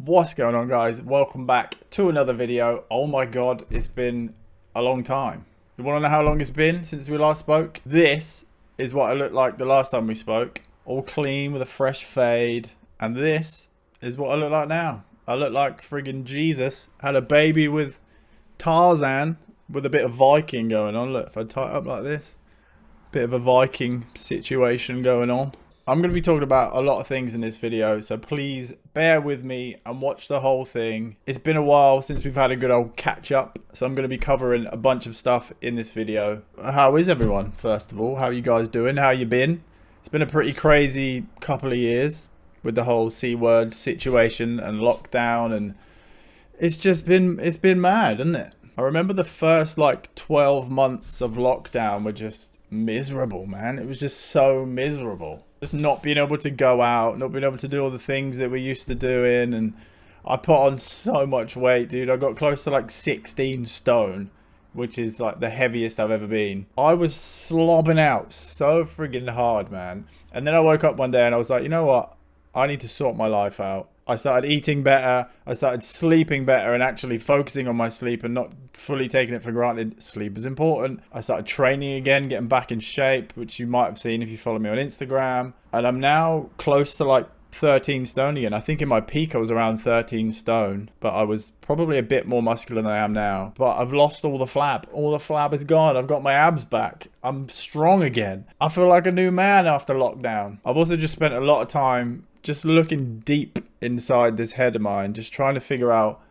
What's going on, guys? Welcome back to another video. Oh my god, it's been a long time. You want to know how long it's been since we last spoke? This is what I looked like the last time we spoke, all clean with a fresh fade, and this is what I look like now. I look like friggin' Jesus had a baby with Tarzan with a bit of Viking going on. Look, if I tie it up like this, bit of a Viking situation going on. I'm going to be talking about a lot of things in this video, so please bear with me and watch the whole thing. It's been a while since we've had a good old catch up, so I'm going to be covering a bunch of stuff in this video. How is everyone, first of all? How are you guys doing? How you been? It's been a pretty crazy couple of years with the whole C-word situation and lockdown, and it's been mad, isn't it? I remember the first like 12 months of lockdown were just miserable, man. It was just so miserable. Just not being able to go out, not being able to do all the things that we used to doing, and I put on so much weight, dude. I got close to like 16 stone, which is like the heaviest I've ever been. I was slobbing out so friggin' hard, man. And then I woke up one day and I was like, you know what? I need to sort my life out. I started eating better, I started sleeping better and actually focusing on my sleep and not fully taking it for granted. Sleep is important. I started training again, getting back in shape, which you might have seen if you follow me on Instagram. And I'm now close to like 13 stone again. I think in my peak I was around 13 stone, but I was probably a bit more muscular than I am now. But I've lost all the flab. All the flab is gone. I've got my abs back. I'm strong again. I feel like a new man after lockdown. I've also just spent a lot of time just looking deep inside this head of mine, just trying to figure out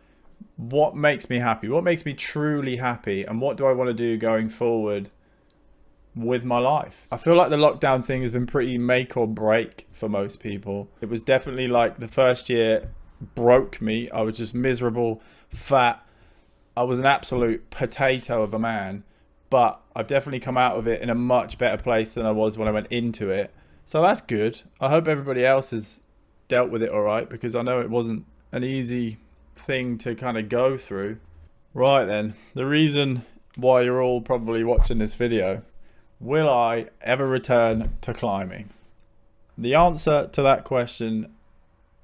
what makes me happy, what makes me truly happy, and what do I want to do going forward with my life. I feel like the lockdown thing has been pretty make or break for most people. It was definitely like the first year broke me. I was just miserable, fat. I was an absolute potato of a man, but I've definitely come out of it in a much better place than I was when I went into it. So that's good. I hope everybody else has dealt with it all right, because I know it wasn't an easy thing to kind of go through. Right then, the reason why you're all probably watching this video: will I ever return to climbing? The answer to that question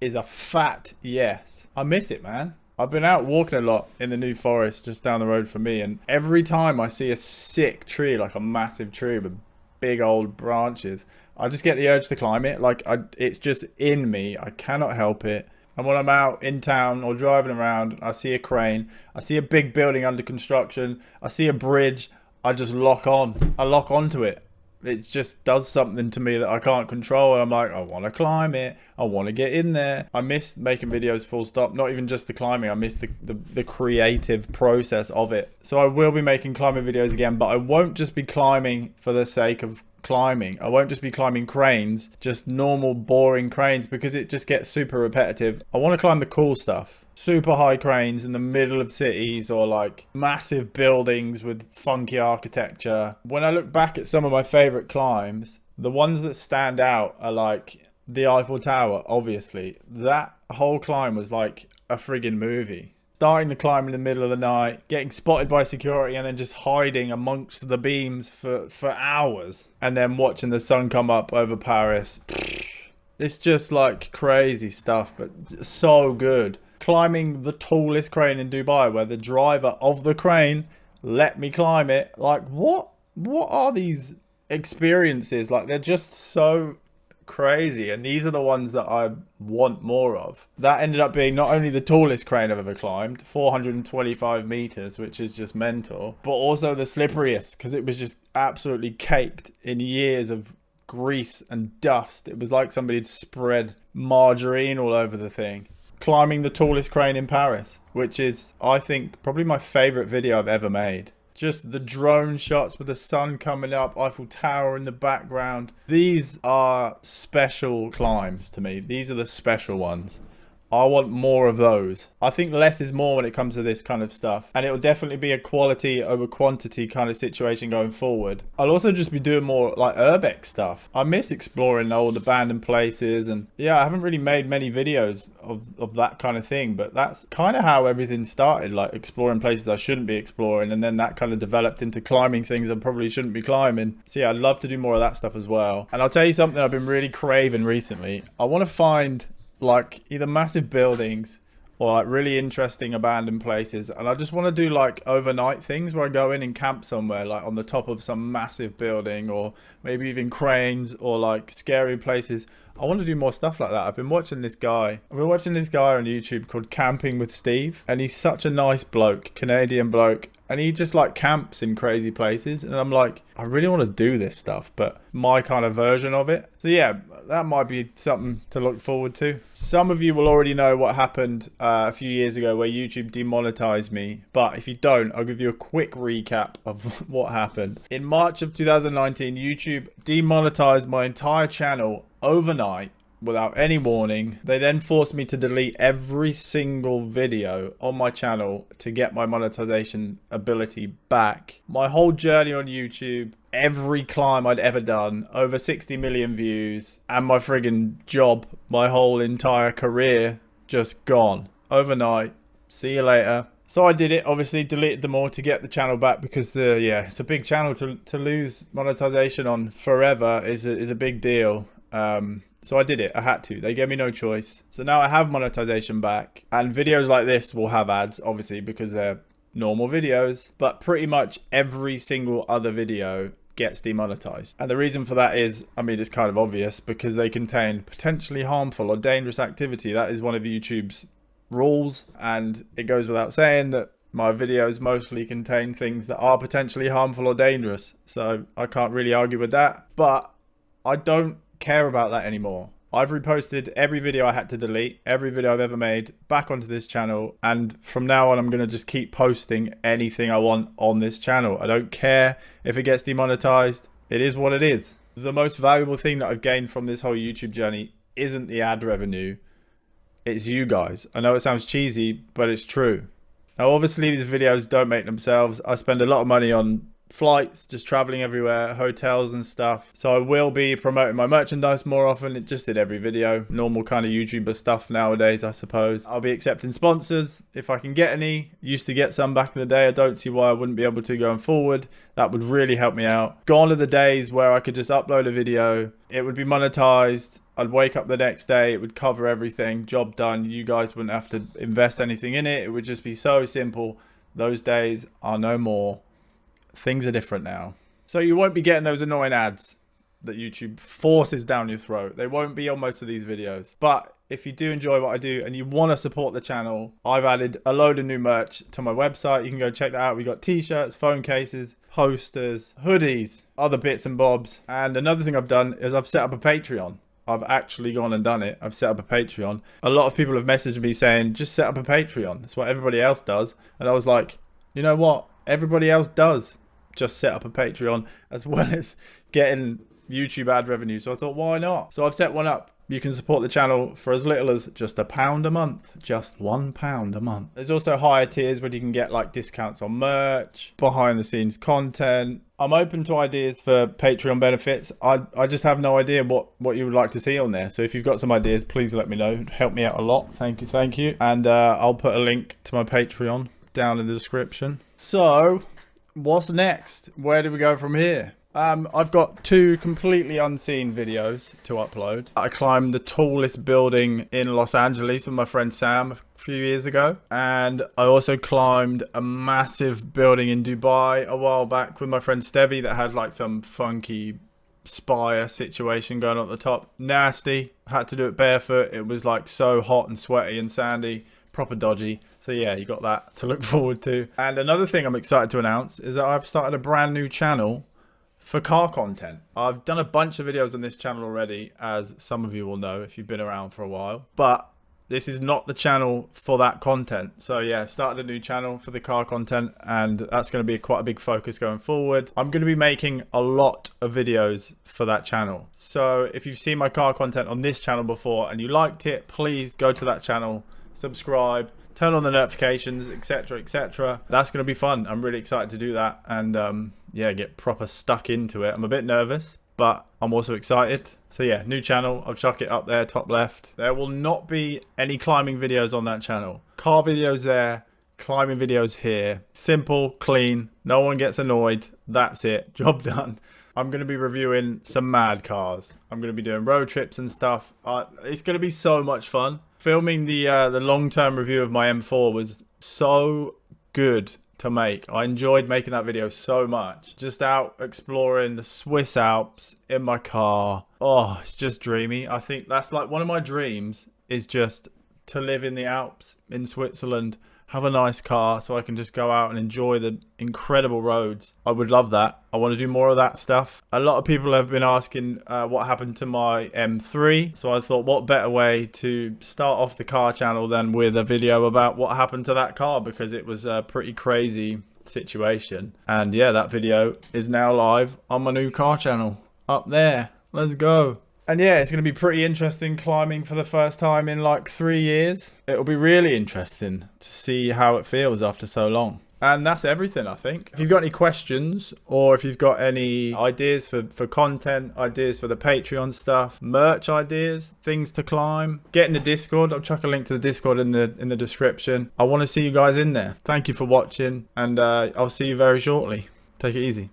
is a fat yes. I miss it, man. I've been out walking a lot in the New Forest just down the road from me, and every time I see a sick tree, like a massive tree with big old branches, I just get the urge to climb it. Like it's just in me. I cannot help it. And when I'm out in town or driving around, I see a crane, I see a big building under construction, I see a bridge, I just lock on. I lock onto it. It just does something to me that I can't control, and I'm like, I want to climb it. I want to get in there. I miss making videos full stop. Not even just the climbing. I miss the creative process of it. So I will be making climbing videos again, but I won't just be climbing for the sake of climbing. I won't just be climbing cranes, just normal boring cranes, because it just gets super repetitive. I want to climb the cool stuff. Super high cranes in the middle of cities, or like massive buildings with funky architecture. When I look back at some of my favorite climbs, the ones that stand out are like the Eiffel Tower, obviously. That whole climb was like a friggin' movie. Starting the climb in the middle of the night, getting spotted by security, and then just hiding amongst the beams for hours, and then watching the sun come up over Paris. It's just like crazy stuff, but so good. Climbing the tallest crane in Dubai, where the driver of the crane let me climb it. Like, what are these experiences? Like, they're just so crazy, and these are the ones that I want more of. That ended up being not only the tallest crane I've ever climbed, 425 meters, which is just mental, but also the slipperiest, because it was just absolutely caked in years of grease and dust. It was like somebody had spread margarine all over the thing. Climbing the tallest crane in Paris, which is, I think, probably my favorite video I've ever made. Just the drone shots with the sun coming up, Eiffel Tower in the background. These are special climbs to me. These are the special ones. I want more of those. I think less is more when it comes to this kind of stuff, and it will definitely be a quality over quantity kind of situation going forward. I'll also just be doing more like urbex stuff. I miss exploring old abandoned places, and yeah, I haven't really made many videos of that kind of thing, but that's kind of how everything started, like exploring places I shouldn't be exploring, and then that kind of developed into climbing things I probably shouldn't be climbing. So yeah, I'd love to do more of that stuff as well. And I'll tell you something I've been really craving recently. I want to find like either massive buildings or like really interesting abandoned places, and I just want to do like overnight things where I go in and camp somewhere like on the top of some massive building, or maybe even cranes, or like scary places. I want to do more stuff like that. I've been watching this guy on YouTube called Camping with Steve, and he's such a nice bloke, Canadian bloke, and he just like camps in crazy places, and I'm like, I really want to do this stuff, but my kind of version of it. So yeah, that might be something to look forward to. Some of you will already know what happened a few years ago where YouTube demonetized me, but if you don't, I'll give you a quick recap of what happened. In March of 2019, YouTube demonetized my entire channel overnight without any warning. They then forced me to delete every single video on my channel to get my monetization ability back. My whole journey on YouTube, every climb I'd ever done, over 60 million views, and my friggin' job, my whole entire career, just gone overnight. See you later. So I did it, obviously deleted them all to get the channel back, because it's a big channel to lose monetization on forever is a big deal. So I did it. I had to. They gave me no choice. So now I have monetization back, and videos like this will have ads, obviously, because they're normal videos, but pretty much every single other video gets demonetized. And the reason for that is, I mean, it's kind of obvious, because they contain potentially harmful or dangerous activity. That is one of YouTube's rules, and it goes without saying that my videos mostly contain things that are potentially harmful or dangerous. So I can't really argue with that, but I don't care about that anymore. I've reposted every video I had to delete, every video I've ever made, back onto this channel, and from now on I'm going to just keep posting anything I want on this channel. I don't care if it gets demonetized. It is what it is. The most valuable thing that I've gained from this whole YouTube journey isn't the ad revenue, it's you guys. I know it sounds cheesy, but it's true. Now obviously these videos don't make themselves. I spend a lot of money on flights, just traveling everywhere, hotels and stuff. So I will be promoting my merchandise more often. It just did every video. Normal kind of YouTuber stuff nowadays, I suppose. I'll be accepting sponsors if I can get any. Used to get some back in the day. I don't see why I wouldn't be able to going forward. That would really help me out. Gone are the days where I could just upload a video, it would be monetized, I'd wake up the next day, it would cover everything, job done. You guys wouldn't have to invest anything in it. It would just be so simple. Those days are no more. Things are different now. So you won't be getting those annoying ads that YouTube forces down your throat. They won't be on most of these videos. But if you do enjoy what I do and you want to support the channel, I've added a load of new merch to my website. You can go check that out. We got t-shirts, phone cases, posters, hoodies, other bits and bobs. And another thing I've done is I've set up a Patreon. I've actually gone and done it. I've set up a Patreon. A lot of people have messaged me saying, just set up a Patreon. That's what everybody else does. And I was like, you know what? Everybody else does just set up a Patreon as well as getting YouTube ad revenue. So I thought, why not? So I've set one up. You can support the channel for as little as just £1 a month. Just £1 a month. There's also higher tiers where you can get like discounts on merch, behind the scenes content. I'm open to ideas for Patreon benefits. I just have no idea what you would like to see on there. So if you've got some ideas, please let me know. It'd help me out a lot. Thank you, thank you. And I'll put a link to my Patreon down in the description. So what's next? Where do we go from here? I've got 2 completely unseen videos to upload. I climbed the tallest building in Los Angeles with my friend Sam a few years ago. And I also climbed a massive building in Dubai a while back with my friend Stevie that had like some funky spire situation going on at the top. Nasty. Had to do it barefoot. It was like so hot and sweaty and sandy. Proper dodgy. So yeah, you got that to look forward to. And another thing I'm excited to announce is that I've started a brand new channel for car content. I've done a bunch of videos on this channel already, as some of you will know if you've been around for a while, but this is not the channel for that content. So yeah, started a new channel for the car content, and that's going to be quite a big focus going forward. I'm going to be making a lot of videos for that channel. So if you've seen my car content on this channel before and you liked it, please go to that channel, subscribe, turn on the notifications, etc, etc. That's going to be fun. I'm really excited to do that, and yeah, get proper stuck into it. I'm a bit nervous, but I'm also excited. So yeah, new channel. I'll chuck it up there, top left. There will not be any climbing videos on that channel. Car videos there, climbing videos here. Simple, clean, no one gets annoyed. That's it, job done. I'm going to be reviewing some mad cars. I'm going to be doing road trips and stuff. It's going to be so much fun. Filming the long-term review of my M4 was so good to make. I enjoyed making that video so much. Just out exploring the Swiss Alps in my car. Oh, it's just dreamy. I think that's like one of my dreams, is just to live in the Alps in Switzerland, have a nice car so I can just go out and enjoy the incredible roads. I would love that. I want to do more of that stuff. A lot of people have been asking what happened to my M3. So I thought, what better way to start off the car channel than with a video about what happened to that car, because it was a pretty crazy situation. And yeah, that video is now live on my new car channel up there. Let's go. And yeah, it's going to be pretty interesting climbing for the first time in like 3 years. It'll be really interesting to see how it feels after so long. And that's everything, I think. If you've got any questions, or if you've got any ideas for content, ideas for the Patreon stuff, merch ideas, things to climb, get in the Discord. I'll chuck a link to the Discord in the description. I want to see you guys in there. Thank you for watching, and I'll see you very shortly. Take it easy.